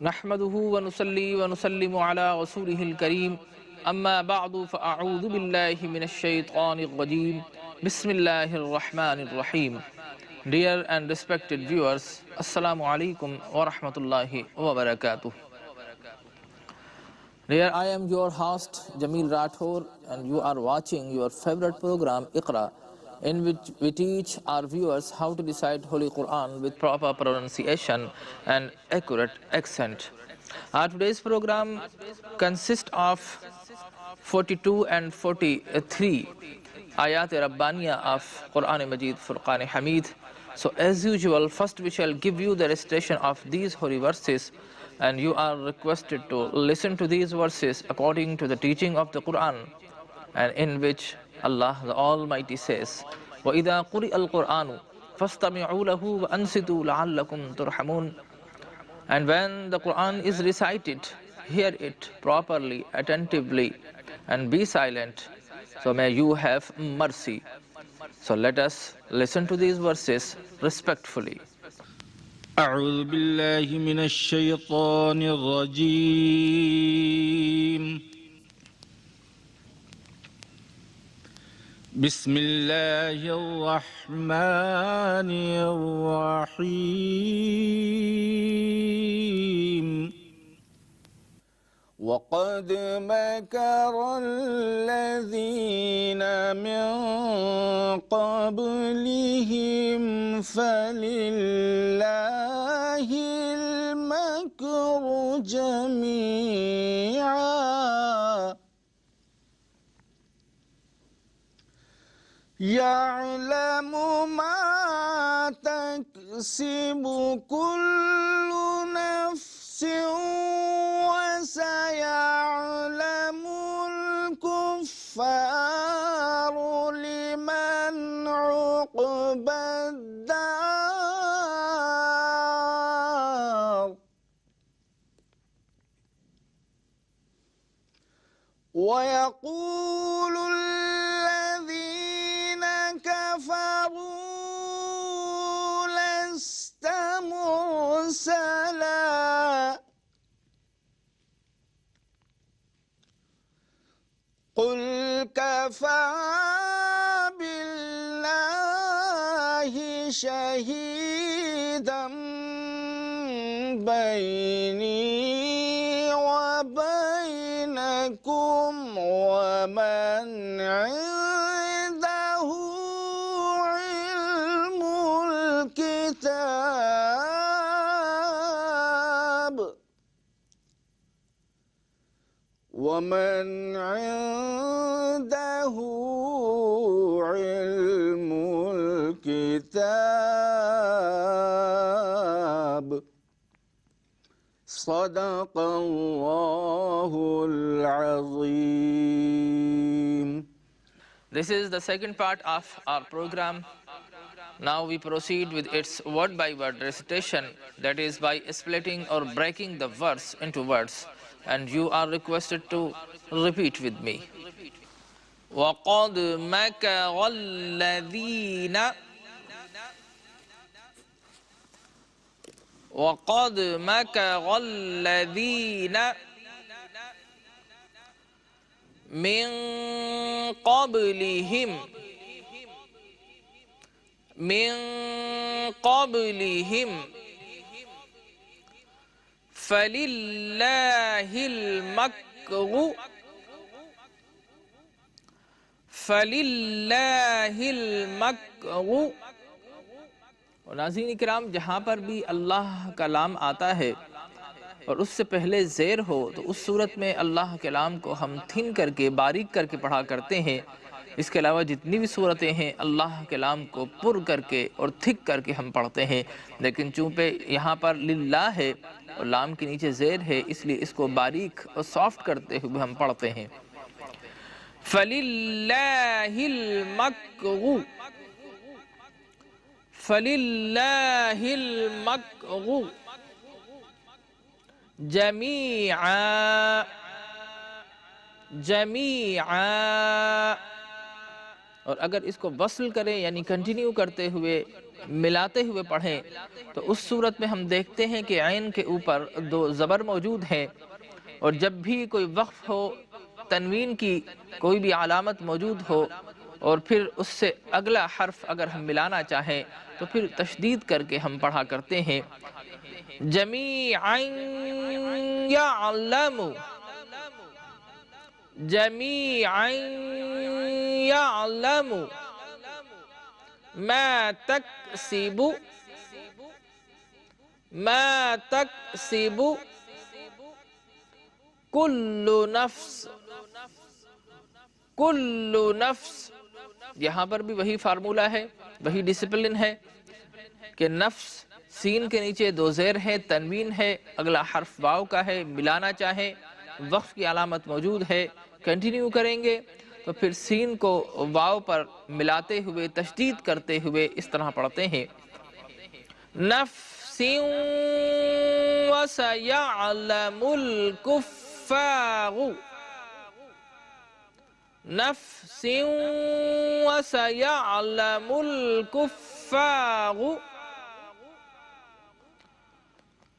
नहमदुहु व नुसल्ली व नुसल्लिमु अला रसूलिहिल करीम अम्मा बअदु फ़अऊज़ु बिल्लाहि मिनश शैतानिर रजीम बिस्मिल्लाहिर रहमानिर रहीम। Dear and respected viewers, Assalamu alaikum wa rahmatullahi wa barakatuh. Dear, I am your host Jamil Rathore and you are watching your favorite program Iqra, in which we teach our viewers how to recite Holy Quran with proper pronunciation and accurate accent. Our today's program consists of 42 and 43 Ayat Rabbaniya of Quran Majid Furqan Hamid. So as usual, first we shall give you the recitation of these holy verses, and you are requested to listen to these verses according to the teaching of the Quran, and in which Allah the Almighty says, وَإِذَا قُرِئَ الْقُرْآنُ فَاسْتَمِعُوا لَهُ وَأَنصِتُوا لَعَلَّكُمْ تُرْحَمُونَ. And when the Quran is recited, hear it properly, attentively, and be silent, so may you have mercy. So let us listen to these verses respectfully. أعوذ بالله من الشيطان الرجيم. بسم الله الرحمن الرحيم. وقد مكر الذين من قبلهم فلله المكر جميعا يعلم ما تكسب كل نفس وسيعلم الكفار لمن عقبى الدار ويقول الذين كفروا لست مرسلا قل كفى بالله شهيدا بيني وبينكم ومن عنده علم الكتاب ومن عنده علم الكتاب صدق الله العظيم. This is the second part of our program. Now we proceed with its word by word recitation, that is by splitting or breaking the verse into words, and you are requested to repeat with me. وَقَدْ مَكَرَ الَّذِينَ وَقَدْ مَكَرَ الَّذِينَ من قبلهم فلله المكر. और नाज़रीन इकराम, जहाँ पर भी अल्लाह का नाम आता है और उससे पहले ज़ेर हो तो उस सूरत में अल्लाह के नाम को हम थिन करके बारीक करके पढ़ा करते हैं। इसके अलावा जितनी भी सूरतें हैं अल्लाह के नाम को पुर करके और थिक करके हम पढ़ते हैं, लेकिन चूँकि यहाँ पर लिल्लाह है और लाम के नीचे ज़ेर है, इसलिए इसको बारीक और सॉफ्ट करते हुए हम पढ़ते हैं। फलिल्लाहिल मक्रू, फलिल्लाहिल मक्रू जमीआ और अगर इसको वसल करें यानी कंटिन्यू करते हुए मिलाते हुए पढ़ें तो उस सूरत में हम देखते हैं कि ऐन के ऊपर दो ज़बर मौजूद हैं, और जब भी कोई वक्फ हो, तनवीन की कोई भी अलामत मौजूद हो और फिर उससे अगला हर्फ अगर हम मिलाना चाहें तो फिर तशदीद करके हम पढ़ा करते हैं। जमीअन यअलमु, जमीअन यअलमु मा तकसिबु, मा तकसिबु कुल्लु नफ्स, कुल्लु नफ्स। यहाँ पर भी वही फार्मूला है, वही डिसिप्लिन है कि नफ्स सीन के नीचे दो ज़ेर है, तनवीन है, अगला हर्फ वाव का है, मिलाना चाहे वक्फ की अलामत मौजूद है, कंटिन्यू करेंगे तो फिर सीन को वाव पर मिलाते हुए तशदीद करते हुए इस तरह पढ़ते हैं। नफ्सिन व सयअलमुल कुफ़्फ़ारु, नफ्सिन व सयअलमुल कुफ़्फ़ारु,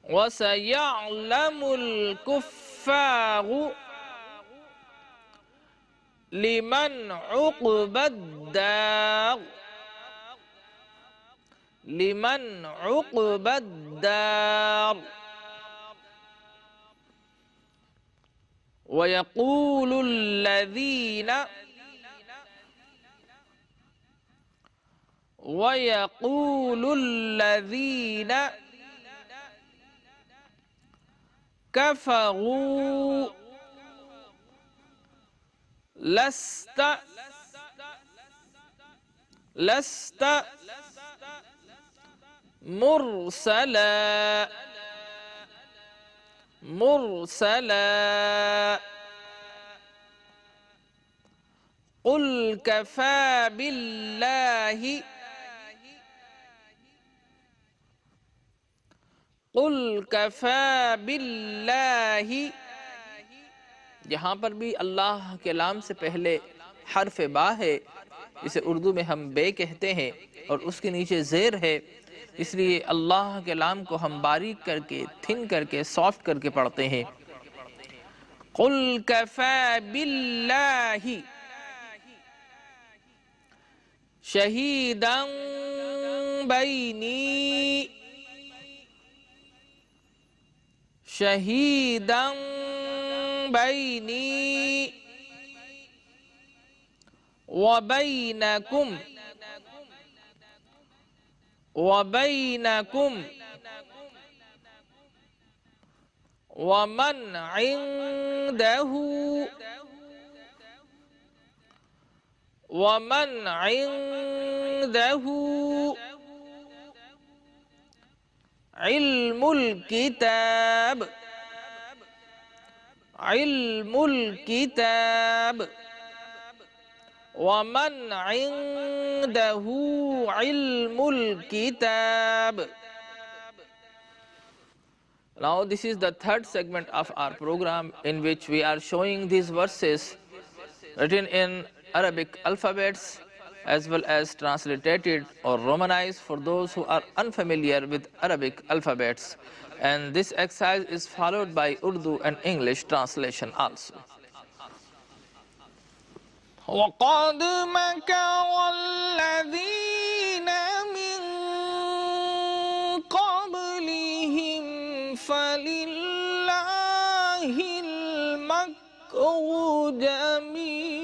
व सयअलमुल कुफ़्फ़ारु लिमन उक़बद्दार, लिमन उक़बद्दार। वयक़ूलुल्लज़ीन, वयक़ूलुल्लज़ीन कफ़रू लस्त, लस्त मुरसला, मुरसला। कुल कफ़ा बिल्लाहि, कुल कफ़ा बिल्लाहि। यहाँ पर भी अल्लाह के लाम से पहले हर्फ बा है, इसे उर्दू में हम बे कहते हैं, और उसके नीचे ज़ेर है, इसलिए अल्लाह के लाम को हम बारीक करके, थिन करके, सॉफ्ट करके पढ़ते हैं। कुल कफ़ा बिल्लाहि शहीदन बैनी, शहीदन बैनी व बैनकुम, व बैनकुम व मन इंदहु, व मन इंदहु इल्मुल किताब, इल्मुल किताब व मन इंदहु इल्मुल किताब। Now this is the third segment of our program in which we are showing these verses written in Arabic alphabets as well as transliterated or romanized for those who are unfamiliar with Arabic alphabets, and this exercise is followed by Urdu and English translation also. وَقَدْ مَكَرَ الَّذِينَ مِنْ قَبْلِهِمْ فَلِلَّهِ الْمَكْرُ جَمِيعًا.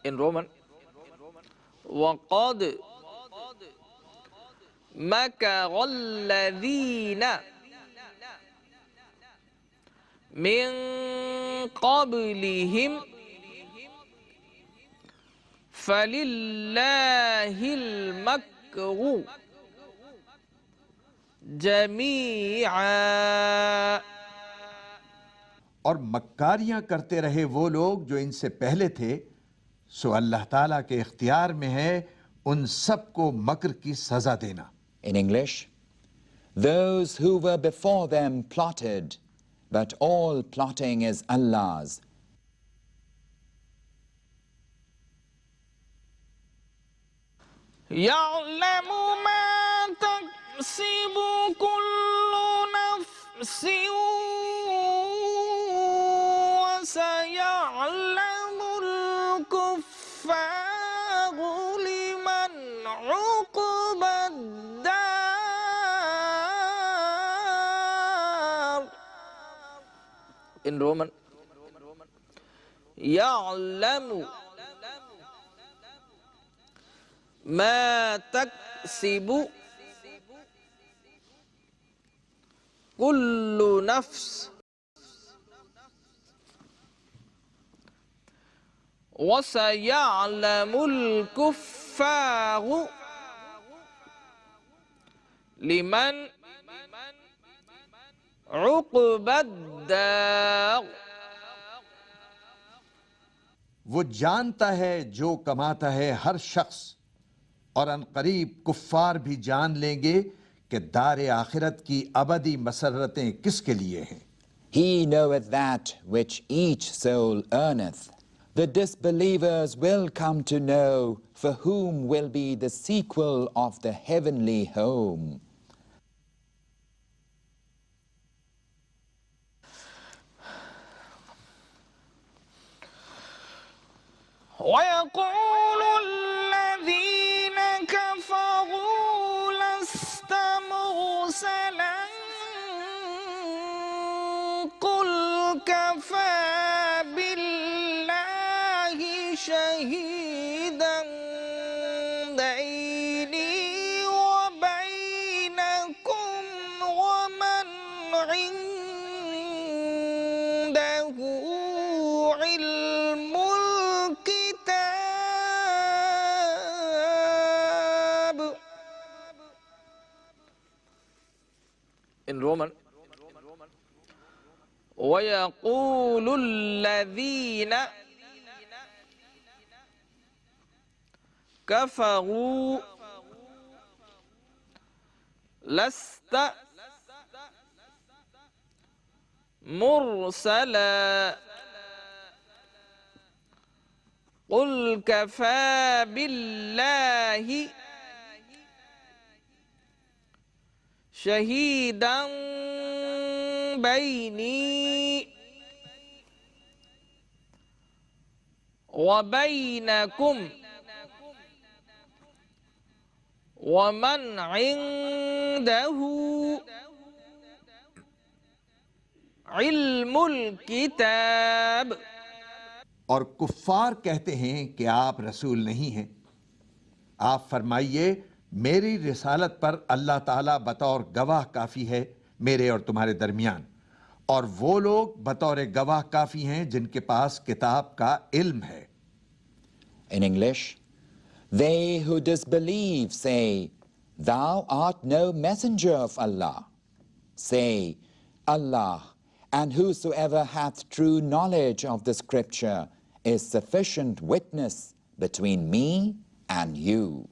In Roman, وَقَدْ مَكَرَ الَّذِينَ من قبلهم فلله المكر جميعا. और मक्कारियां करते रहे वो लोग जो इनसे पहले थे, सो अल्लाह ताला के इख्तियार में है उन सबको मकर की सजा देना. In English, those who were before them plotted, but all plotting is Allah's. يعلم ما تكسب كل نفس وسيعلم الكفار لمن عقبى الدار. In Roman, يعلم ما تكسب كل نفس وسيعلم الكفار لمن عقبى الدار. वो जानता है जो कमाता है हर शख्स, और अनकरीब कुफ्फार भी जान लेंगे कि दार आखिरत की अबदी मसरतें किसके लिए हैं. He knoweth that which each soul earneth. The disbelievers will come to know for whom will be the sequel of the heavenly home. ويقول الذين كفروا لست مرسلا قل كفى بالله شهيدا بيني وبينكم ومن عنده علم الكتاب. In Roman, ويقول الذين كفروا لست مرسلا قل كفى بالله شهيدا بيني وبينكم ومن عنده علم الكتاب. और कुफ्फार कहते हैं कि आप रसूल नहीं हैं. आप फरमाइए, मेरी रिसालत पर अल्लाह ताला बतौर गवाह काफ़ी है मेरे और तुम्हारे दरमियान, और वो लोग बतौर गवाह काफ़ी हैं जिनके पास किताब का इल्म है. In English, they who disbelieve say, Thou art no messenger of Allah. Say, Allah, and whosoever hath true knowledge of the scripture is sufficient witness between me and you.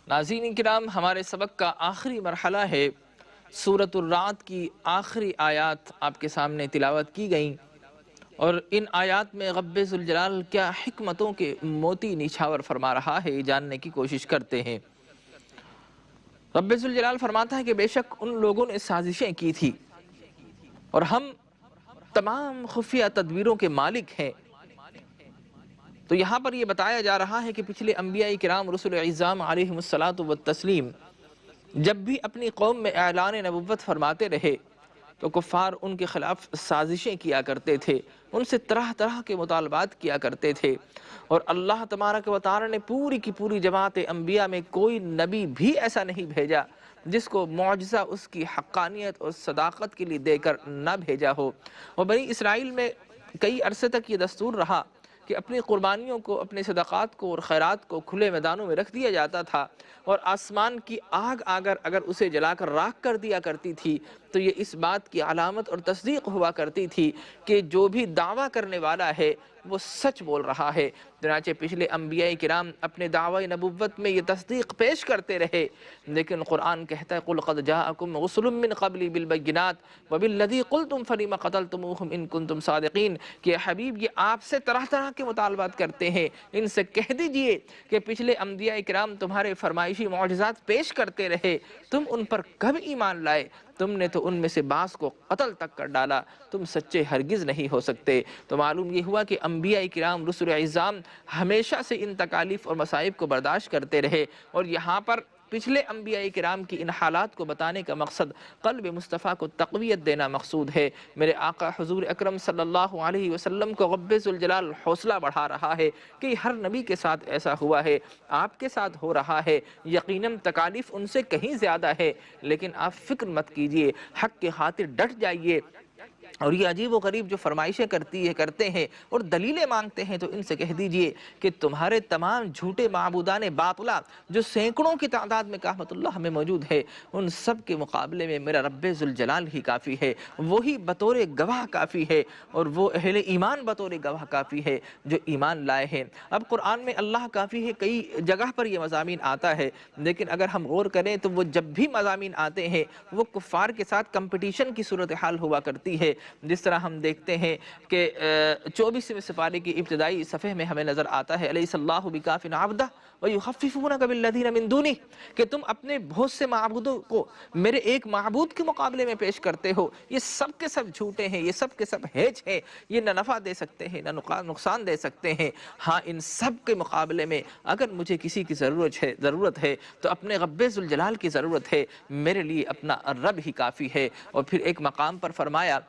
नाज़रीन किराम, हमारे सबक का आखिरी मरहला है. सूरतुर रात की आखिरी आयात आपके सामने तिलावत की गई, और इन आयात में रब्बे ज़ुल जलाल क्या हिकमतों के मोती निछावर फरमा रहा है, जानने की कोशिश करते हैं. रब्बे ज़ुल जलाल फरमाता है कि बेशक उन लोगों ने साजिशें की थी और हम तमाम खुफिया तदबीरों के मालिक हैं. तो यहाँ पर यह बताया जा रहा है कि पिछले अम्बिया किराम रसूल इज़्ज़ाम अलैहिमुस्सलातु वत्तस्लीम जब भी अपनी कौम में ऐलान नबुव्वत फरमाते रहे तो कुफ़ार उनके ख़िलाफ़ साजिशें किया करते थे, उनसे तरह तरह के मुतालबात किया करते थे. और अल्लाह तबारक व तआला ने पूरी की पूरी जमात अम्बिया में कोई नबी भी ऐसा नहीं भेजा जिसको मौजज़ा उसकी हक़ानियत और सदाक़त के लिए देकर न भेजा हो. और बनी इसराइल में कई अरसे तक ये दस्तूर रहा कि अपनी कुर्बानियों को, अपने सदक़ात को और खैरात को खुले मैदानों में रख दिया जाता था और आसमान की आग अगर उसे जलाकर राख कर दिया करती थी तो ये इस बात की अलामत और तस्दीक हुआ करती थी कि जो भी दावा करने वाला है वो सच बोल रहा है। चुनांचे पिछले अंबिया किराम अपने दावा नबुव्वत में ये तस्दीक पेश करते रहे, लेकिन कुरान कहता है कुल क़द जाअकुम रुसुलुम मिन क़ब्ली बिल बय्यिनात व बिल्लज़ी क़ुल्तुम फ़लिमा क़तलतुमूहुम इन कुंतुम सादिक़ीन कि हबीब ये आपसे तरह तरह के मुतालबात करते हैं, इनसे कह दीजिए कि पिछले अंबिया किराम तुम्हारे फरमाइशी मौजज़ात पेश करते रहे, तुम उन पर कब ईमान लाए? तुमने तो उनमें से बास को कत्ल तक कर डाला, तुम सच्चे हरगिज़ नहीं हो सकते। तो मालूम ये हुआ कि अंबिया किराम रुसुल इज़्ज़ाम हमेशा से इन तकालीफ और मसाइब को बर्दाश्त करते रहे और यहाँ पर पिछले अंबिया किराम की इन हालात को बताने का मकसद क़ल्ब मुस्तफ़ा को तक़वियत देना मकसूद है। मेरे आका हुज़ूर अकरम सल्लल्लाहु अलैहि वसल्लम को रब्बे ज़ुल जलाल हौसला बढ़ा रहा है कि हर नबी के साथ ऐसा हुआ है, आपके साथ हो रहा है, यकीनन तकालीफ उनसे कहीं ज़्यादा है, लेकिन आप फ़िक्र मत कीजिए, हक़ के खातिर डट जाइए। और ये अजीब व गरीब जो फरमाइशें करते हैं और दलीलें मांगते हैं, तो इनसे कह दीजिए कि तुम्हारे तमाम झूठे माबूदान बातला जो सैकड़ों की तादाद में कहमतुल्लाह में मौजूद है, उन सब के मुकाबले में मेरा रब्बे ज़ुल जलाल ही काफ़ी है, वही बतौर गवाह काफ़ी है और वो अहले ईमान बतौर गवाह काफ़ी है जो ईमान लाए हैं। अब कुरान में अल्लाह काफ़ी है कई जगह पर यह मज़ामीन आता है, लेकिन अगर हम गौर करें तो वो जब भी मज़ामीन आते हैं वो कुफ़ार के साथ कंपटीशन की सूरत हाल हुआ करती है। जिस तरह हम देखते हैं कि 24वें सिपारे की इब्तिदाई सफ़े में हमें नज़र आता है अलैहिस्सलाहु बिकाफ़िन अब्दा व युखफ़िफ़ूनका बिल्लज़ीना मिन दूनी, कि तुम अपने बहुत से माबूदों को मेरे एक माबूद के मुकाबले में पेश करते हो। ये सब के सब झूठे हैं, ये सब के सब हेज हैं, ये न नफ़ा दे सकते हैं न नुकसान दे सकते हैं। हाँ, इन सब के मुकाबले में अगर मुझे किसी की ज़रूरत है तो अपने रब्बे ज़ुल जलाल की ज़रूरत है, मेरे लिए अपना रब ही काफ़ी है। और फिर एक मकाम पर फरमाया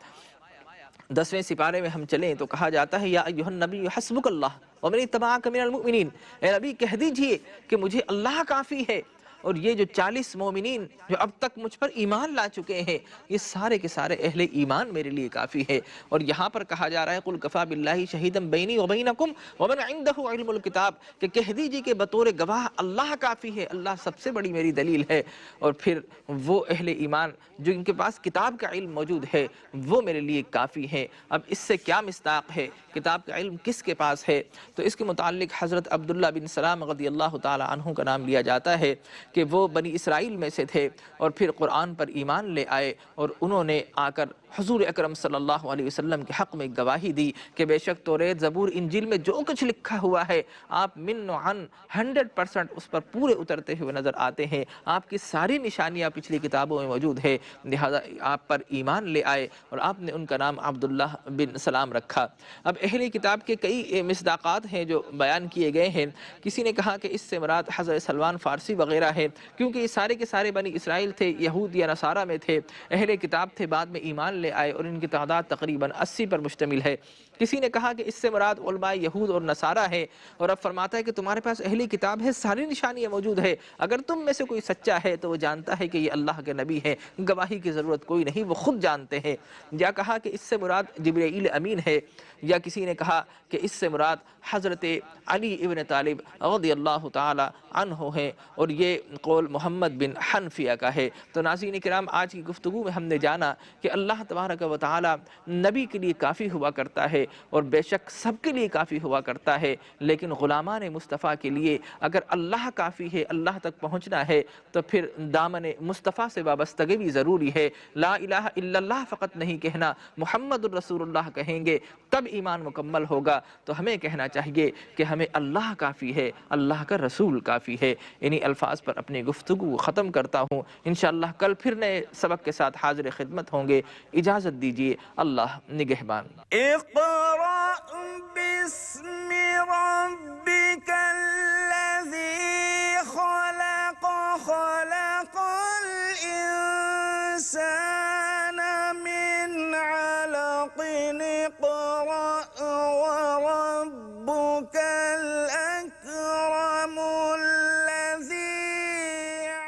10वें सिपारे में हम चलें तो कहा जाता है या अय्युहन नबी हस्बुकल्लाह व मन इत्तबअक मिनल मुमिनीन, ए नबी कह दीजिए कि मुझे अल्लाह काफ़ी है और ये जो 40 मोमिनीन जो अब तक मुझ पर ईमान ला चुके हैं, ये सारे के सारे अहले ईमान मेरे लिए काफ़ी है। और यहाँ पर कहा जा रहा है कुल कफ़ा बिल्लाहि शहीदन बैनी व बैनकुम व मन इंदहु इल्मुल किताब, कि कह दीजिए कि बतौर गवाह अल्लाह काफ़ी है, अल्लाह सबसे बड़ी मेरी दलील है। और फिर वो अहले ईमान जो इनके पास किताब का इल्म मौजूद है वो मेरे लिए काफ़ी है। अब इससे क्या मिस्ताक है, किताब का इल्म किसके पास है? तो इसके मुताल्लिक हज़रत अब्दुल्ला बिन सलाम रज़ियल्लाहु ताला अन्हु का नाम लिया जाता है कि वो बनी इसराइल में से थे और फिर कुरान पर ईमान ले आए और उन्होंने आकर हुज़ूर अकरम सल्लल्लाहु अलैहि वसल्लम के हक़ में गवाही दी कि बेशक तौरेत ज़बूर इंजील में जो कुछ लिखा हुआ है आप मिन व अन 100% उस पर पूरे उतरते हुए नज़र आते हैं, आपकी सारी निशानियाँ पिछली किताबों में मौजूद है, लिहाजा आप पर ईमान ले आए और आपने उनका नाम अब्दुल्ला बिन सलाम रखा। अब अहले किताब के कई मिस्दाक़ात हैं जो बयान किए गए हैं। किसी ने कहा कि इससे मुराद हज़रत सलमान फ़ारसी वग़ैरह है, क्योंकि ये सारे के सारे बनी इसराइल थे, यहूद या नसारा में थे, अहले किताब थे, बाद में ईमान ले आए और इनकी तादाद तकरीबन 80 पर मुश्तमिल है। किसी ने कहा कि इससे मुराद उलमा यहूद और नसारा है और अब फरमाता है कि तुम्हारे पास अहली किताब है, सारी निशानियाँ मौजूद है, अगर तुम में से कोई सच्चा है तो वो जानता है कि ये अल्लाह के नबी हैं, गवाही की ज़रूरत कोई नहीं, वो खुद जानते हैं। या कहा कि इससे मुराद जिब्रील अमीन है, या किसी ने कहा कि इससे मुराद हज़रत अली इब्न तालिब रज़ियल्लाहु ताला अन्हु है और ये कौल मोहम्मद बिन हनफिया का है। तो नाज़रीन किराम, आज की गुफ्तगू में हमने जाना कि अल्लाह तबारक व तआला नबी के लिए काफ़ी हुआ करता है और बेशक सबके लिए काफ़ी हुआ करता है, लेकिन ग़ुलामान मुस्तफ़ा के लिए अगर अल्लाह काफ़ी है, अल्लाह तक पहुँचना है तो फिर दामन मुस्तफ़ा से वाबस्तगी भी ज़रूरी है। ला इलाहा इल्लल्लाह फ़कत नहीं कहना, मुहम्मदुर रसूलुल्लाह कहेंगे तब ईमान मुकम्मल होगा। तो हमें कहना चाहिए कि हमें अल्लाह काफ़ी है, अल्लाह का रसूल काफ़ी है। इन्हीं अल्फाज पर अपनी गुफ्तगू ख़त्म करता हूँ। इंशाअल्लाह कल फिर नए सबक के साथ हाज़िर खिदमत होंगे। इजाज़त दीजिए, अल्लाह निगहबान।